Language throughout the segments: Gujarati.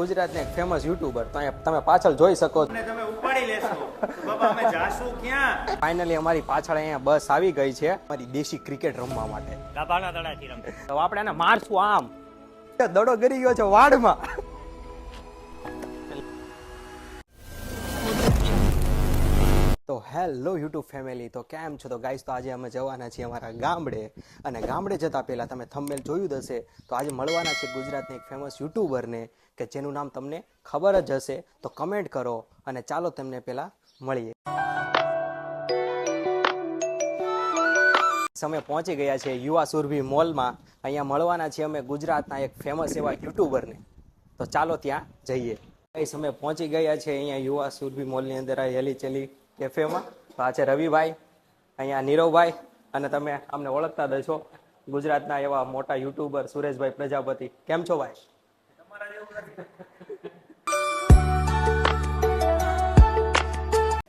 ગુજરાતના એક ફેમસ યુટ્યુબર તો અહીંયા તમે પાછળ જોઈ શકો છો. તમે ઉપાડી લેશો તો બાબા અમે જાશું ક્યાં? ફાઇનલી અમારી પાછળ અહીંયા બસ આવી ગઈ છે અમારી દેશી ક્રિકેટ રમવા માટે. ગાભાના દડાથી રમો. તો આપણે એને મારશું આમ. દડો ગરી ગયો છે વાડમાં. તો હેલો યુટ્યુબ ફેમિલી, તો કેમ છો? તો ગાઈસ, તો આજે અમે જવાના છીએ અમારા ગામડે, અને ગામડે જતા પહેલા તમે થંબનેલ જોયું જ હશે. તો આજે મળવાના છે ગુજરાતના એક ફેમસ યુટ્યુબરને કે જેનું નામ તમને ખબર જ હશે. તો કમેન્ટ કરો અને ચાલો તેમને પહેલા મળીએ. અમે પહોંચી ગયા છે યુવા સુરભી મોલમાં. અહીંયા મળવાના છીએ અમે ગુજરાતના એક ફેમસ એવા યુટ્યુબરને. તો ચાલો ત્યાં જઈએ. ગાઈસ, અમે પહોંચી ગયા છે અહીંયા યુવા સુરભી મોલની અંદર આ હેલી ચેલી કેફેમાં. તો આ છે રવિભાઈ, અહીંયા નીરવભાઈ, અને તમે અમને ઓળખતા દશો ગુજરાતના એવા મોટા યુટ્યુબર સુરેશભાઈ પ્રજાપતિ. કેમ છો ભાઈ?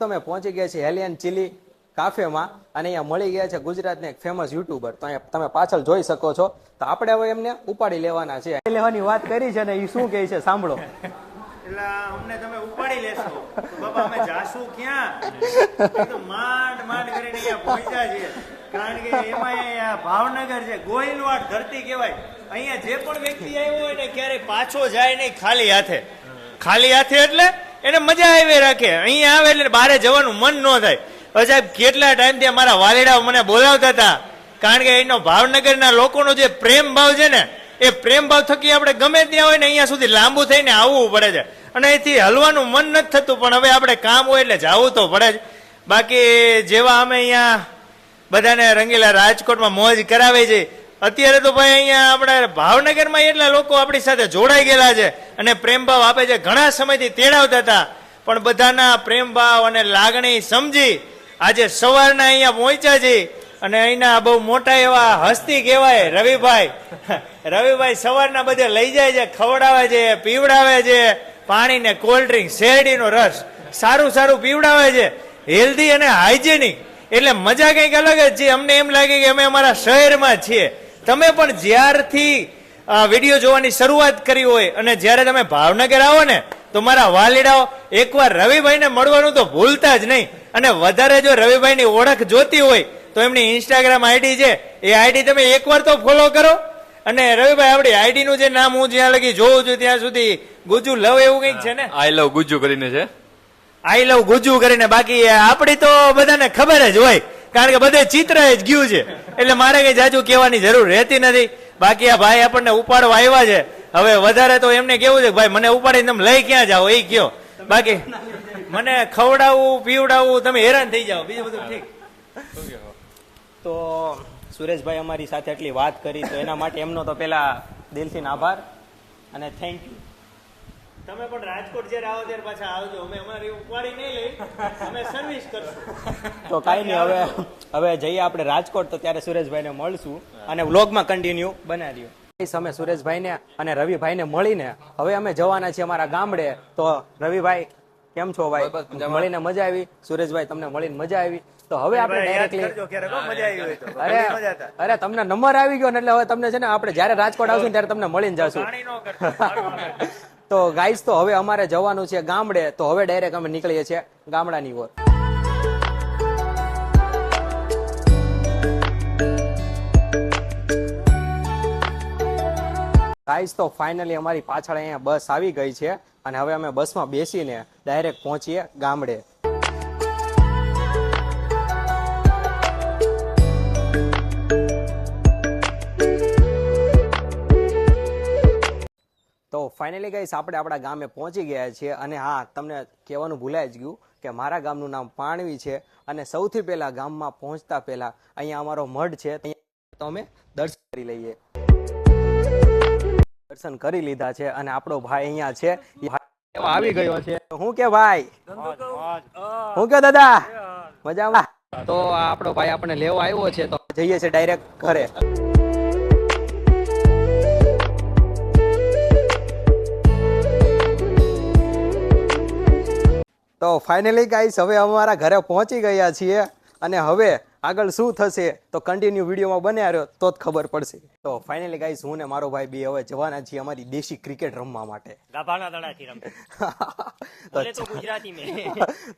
તમે પહોંચી ગયા છે હેલી એન્ડ ચીલી કાફેમાં, અને અહીંયા મળી ગયા છે ગુજરાતના એક ફેમસ યુટ્યુબર. તો અહીંયા તમે પાછળ જોઈ શકો છો. તો આપણે હવે એમને ઉપાડી લેવાના છે. લેવાની વાત કરી છે ને, એ શું કહે છે સાંભળો. એટલે અમને તમે ઉપાડી લેશો તો બાબા અમે જાશું ક્યાં? તો માંડ માંડ કરીને અહીંયા પહોંચ્યા છીએ. કારણ કે એમાં અહીંયા ભાવનગર છે, ગોહિલવાડ ધરતી કહેવાય. અહીંયા જે પણ વ્યક્તિ આવ્યો હોય ને ક્યારેય પાછો જાય નહીં ખાલી હાથે. ખાલી હાથે એટલે એને મજા આવી રાખે. અહીંયા આવે એટલે બહાર જવાનું મન ન થાય. હવે સાહેબ, કેટલા ટાઈમથી અમારા વાલીડાઓ મને બોલાવતા હતા, કારણ કે એનો ભાવનગરના લોકોનો જે પ્રેમ ભાવ છે ને, એ પ્રેમ ભાવ થકી આપણે ગમે ત્યાં હોય ને અહીંયા સુધી લાંબુ થઈને આવવું પડે છે. અને અહીંથી હલવાનું મન નથી થતું, પણ હવે આપણે કામ હોય એટલે જવું તો પડે જ. બાકી જેવા અમે અહીંયા બધાને રંગીલા રાજકોટમાં મોજ કરાવે છે, અત્યારે તો ભાઈ અહીંયા આપણે ભાવનગરમાં એટલા લોકો આપણી સાથે જોડાઈ ગયેલા છે અને પ્રેમ ભાવ આપે છે. ઘણા સમયથી તેડાવતા હતા, પણ બધાના પ્રેમ ભાવ અને લાગણી સમજી આજે સવારના અહીંયા પહોંચ્યા છે. અને અહીંના બહુ મોટા એવા હસ્તી કહેવાય રવિભાઈ. રવિભાઈ સવારના બધે લઈ જાય છે, ખવડાવે છે, પીવડાવે છે, પાણી ને કોલ્ડ ડ્રિંક, શેરડીનો રસ સારું સારું પીવડાવે છે, હેલ્ધી અને હાઇજેનિક. એટલે મજા કંઈક અલગ જ છે. અમને એમ લાગે કે અમે અમારા શહેરમાં છીએ. તમે પણ જ્યારથી વિડીયો જોવાની શરૂઆત કરી હોય અને જ્યારે તમે ભાવનગર આવો ને, તો મારા વાલીડાઓ એકવાર રવિભાઈને મળવાનું તો ભૂલતા જ નહીં. અને વધારે જો રવિભાઈની ઓળખ જોતી હોય તો એમની ઇન્સ્ટાગ્રામ આઈડી છે, એ આઈડી તમે એકવાર તો ફોલો કરો. અને રવિભાઈ, આપણી આઈડી નું જે નામ હું જ્યાં લગી જોઉં છું ત્યાં સુધી ગુજુ લવ એવું કંઈક છે ને? આઈ લવ ગુજ્જુ કરીને છે. આઈ લવ ગુજુ કરીને. બાકી આપડી તો બધાને ખબર જ હોય, કારણ કે બધે ચિત્ર જ ગયું છે, એટલે મારે કઈ જાજુ કહેવાની જરૂર રહેતી નથી. બાકી આ ભાઈ આપણને ઉપાડવા આવ્યા છે. હવે વધારે તો એમને કેવું છે કે ભાઈ મને ઉપાડીને તમે લઈ ક્યાં જાઓ એ કયો. બાકી મને ખવડાવવું પીવડાવવું, તમે હેરાન થઈ જાઓ, બીજું બધું ઠીક. તો સુરેશભાઈ અમારી સાથે એટલી વાત કરી, તો એના માટે એમનો તો પેલા દિલથી આભાર અને થેન્ક યુ. તમે પણ રાજકોટ જ્યારે આવો ત્યારે પાછા આવજો. અમે અમારી ઉપાડી નહીં લઈ, અમે સર્વિસ કરશું. તો કાંઈ નહીં, હવે જઈએ આપણે રાજકોટ. તો ત્યારે સુરેશભાઈને મળશું અને વ્લોગમાં કન્ટિન્યુ બનાવ્યું. અમે સુરેશભાઈને અને રવિભાઈને મળીને હવે અમે જવાના છીએ અમારા ગામડે. તો રવિભાઈ, કેમ છો ભાઈ? મળીને મજા આવી. સુરેશભાઈ, તમને મળીને મજા આવી. તો હવે આપણે ડાયરેક્ટલી અરે તમને નંબર આવી ગયો ને, એટલે હવે તમને છે ને આપણે જયારે રાજકોટ આવશું ત્યારે તમને મળીને જશું. તો ગાઈસ, તો હવે અમારે જવાનું છે ગામડે. તો હવે ડાયરેક્ટ અમે નીકળીએ છીએ ગામડાની ઓર. ગાઈસ, તો ફાઇનલી અમારી પાછળ અહીંયા બસ આવી ગઈ છે, અને હવે અમે બસમાં બેસીને ડાયરેક્ટ પહોંચીએ ગામડે. તો ફાઇનલી ગાઈસ, આપણે આપણા ગામે પહોંચી ગયા છીએ. અને હા, તમને કહેવાનું ભૂલાઈ જ ગયું કે મારા ગામનું નામ પાણવી છે. અને સૌથી પહેલા ગામમાં પહોંચતા પહેલા અહીંયા અમારો મઢ છે, તો અમે દર્શન કરી લઈએ. દર્શન કરી લીધા છે અને આપણો ભાઈ અહીંયા છે, આવી ગયો છે. હું કે ભાઈ, હું કે દાદા, મજામાં? તો આપણો ભાઈ આપણે લેવા આવ્યો છે, તો જઈએ છે ડાયરેક્ટ ઘરે. તો ફાઇનલી ગાઈસ, હવે અમારા ઘરે પહોંચી ગયા છીએ અને હવે આગળ શું થશે તો કન્ટિન્યુ વિડીયોમાં બન્યા રહ્યો તો જ ખબર પડશે. તો ફાઇનલી ગાઈસ હું ને મારો ભાઈ બે હવે જવાના છીએ અમારી દેશી ક્રિકેટ રમવા માટે. ગાભાના દડાથી રમે બોલે તો ગુજરાતી મેં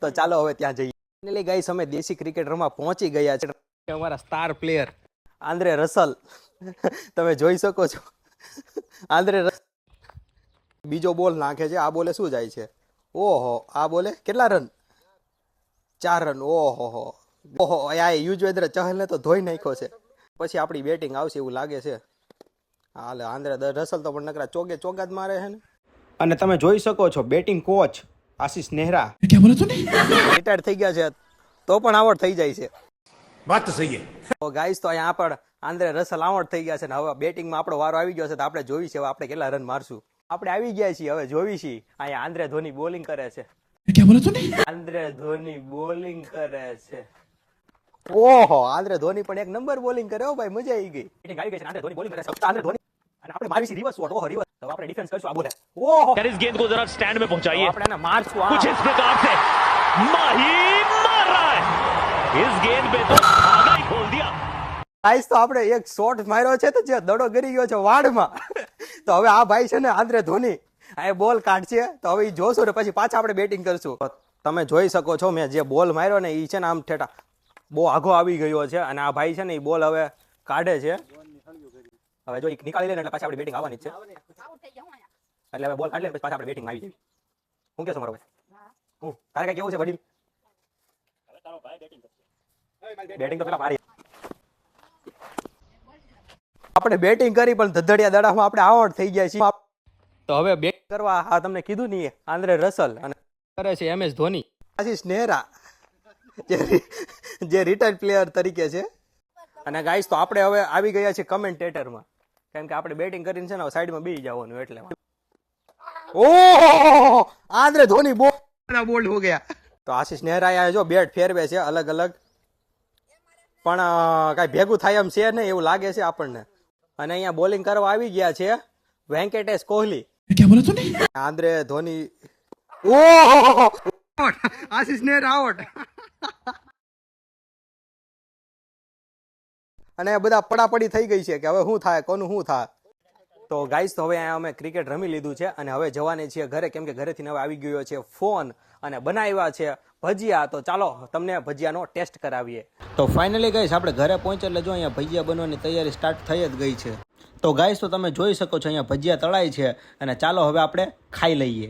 તો ચાલો હવે ત્યાં જઈએ. ફાઇનલી ગાઈસ અમે દેશી ક્રિકેટ રમવા પહોંચી ગયા છે. અમારા સ્ટાર પ્લેયર આંદ્રે રસલ તમે જોઈ શકો છો. આંદ્રે બીજો બોલ નાખે છે. આ બોલે શું જાય છે? ઓહો, આ બોલે કેટલા રન? 4 રન. ઓહો ઓહો, આ યુજવેન્દ્ર ચહલને તો ધોઈ નાખ્યો છે. પછી આપણી બેટિંગ આવશે એવું લાગે છે. હાલે આંદ્રે રસલ તો પણ નકરા ચોગે ચોગા જ મારે છે ને. અને તમે જોઈ શકો છો બેટિંગ કોચ આશીષ નેહરા રિટાયર્ડ થઈ ગયા છે તો પણ આઉટ થઈ જાય છે. बात तो सही है. તો ગાઈસ તો અહીંયા પણ આંદ્રે રસલ આઉટ થઈ ગયા છે ને હવે બેટિંગમાં આપણો વારો આવી ગયો છે તો આપણે જોઈ છે હવે આપણે કેટલા રન મારશું. આપણે આવી ગયા છીએ હવે જોવી છીએ. અહીંયા આંદ્રે ધોની બોલિંગ કરે છે. આંદ્રે ધોની બોલિંગ કરે છે. ઓહો, આંદ્રે ધોની પણ એક નંબર બોલિંગ કરે હો ભાઈ, મજા આવી ગઈ. બેટિંગ આવી ગઈ છે આંદ્રે ધોની બોલિંગ કરે છે. આંદ્રે ધોની અને આપણે મારી રિવર્સ શોટ. ઓહો રિવર્સ. તો આપણે ડિફેન્સ કરશું. આ બોલે ઓહો यार इस गेंद को जरा स्टैंड में पहुंचाइए આપણે એને મારશું. कुछ इस प्रकार से माही मार रहा है इस गेंद पे तो धागा ही खोल दिया ગાઈસ તો આપણે એક શોટ માર્યો છે તો જે દડો ગરી ગયો છે વાડમાં. તો હવે આ ભાઈ છે ને આંદ્રે ધોની આ બોલ કાઢશે તો હવે ઈ જોશું ને પછી પાછા આપણે બેટિંગ કરશું. તમે જોઈ શકો છો મેં જે બોલ માર્યો ને ઈ છે ને આમ ઠેઠા બહુ આઘો આવી ગયો છે અને આ ભાઈ છે ને ઈ બોલ હવે કાઢે છે. હવે જો ઈ નીકાળી લે ને એટલે પાછી આપણે બેટિંગ આવવાની જ છે. એટલે હવે બોલ કાઢી લે પછી પાછા આપણે બેટિંગ આવી જાય. શું કહેશો મારો ભાઈ? હું તારે કઈ કેવું છે વડીલ? બેટિંગ તો પેલા મારી. આપણે બેટિંગ કરી પણ ધધડિયા દડામાં આપણે આઉટ થઈ ગયા છીએ. તો હવે બેટ કરવા આ તમને કીધું નહીં આંદ્રે રસલ અને કરે છે MS ધોની. આશીષ નેહરા જે રિટાયર્ડ પ્લેયર તરીકે છે. અને ગાઈસ તો આપણે હવે આવી ગયા છીએ કમેન્ટેટરમાં કેમ કે આપણે બેટિંગ કરીને છે ને સાઈડમાં બેસી જવાનું એટલે. ઓહો, આંદ્રે ધોની બોલ્ડ હો ગયા. તો આશીષ નેહરા જો બેટ ફેરવે છે અલગ અલગ પણ કઈ ભેગું થાય એમ છે નહીં એવું લાગે છે આપણને. અને અહીંયા બોલિંગ કરવા આવી ગયા છે વેંકટેશ કોહલી. આંદ્રે ધોની. ઓહો, આશીષ નેહરા આઉટ. અને બધા પડાપડી થઈ ગઈ છે કે હવે શું થાય કોનું શું થાય. તો ગાઈસ તો હવે અહીંયા અમે ક્રિકેટ રમી લીધું છે અને હવે જવાની છીએ ઘરે કેમ કે ઘરેથી હવે આવી ગયો છે ફોન અને બનાવ્યા છે ભજીયા. તો ચાલો તમને ભજીયાનો ટેસ્ટ કરાવીએ. તો ફાઇનલી ગાઈસ આપણે ઘરે પહોંચે એટલે જો અહીંયા ભજીયા બનવાની તૈયારી સ્ટાર્ટ થઈ જ ગઈ છે. તો ગાઈસ તો તમે જોઈ શકો છો અહીંયા ભજીયા તળાય છે અને ચાલો હવે આપણે ખાઈ લઈએ.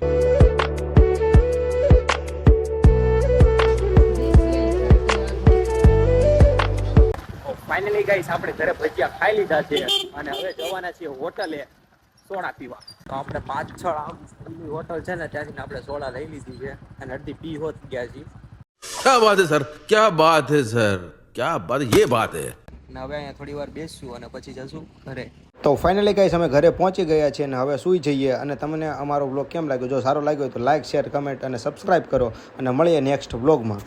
ફાઇનલી ગાઈસ આપણે ઘરે ભજીયા ખાઈ લીધા છે અને હવે જવાના છીએ હોટલે સોડા પીવા. તો આપણે પાછળ આમ હોટલ છે ને ત્યાંથી આપણે સોડા લઈ લીધી છે અને અડધી પી હોત ગયા છીએ. क्या बात है सर, क्या बात है सर, क्या बात, ये बात है. અને હવે અહીંયા થોડી વાર બેસશું અને પછી જશું ઘરે. તો ફાઇનલી ગાઈસ અમે ઘરે પહોંચી ગયા છીએ અને હવે સૂઈ જઈએ. અને તમને અમારો બ્લોગ કેમ લાગ્યો? જો સારો લાગ્યો તો લાઈક શેર કમેન્ટ અને સબસ્ક્રાઇબ કરો અને મળીએ નેક્સ્ટ બ્લોગમાં.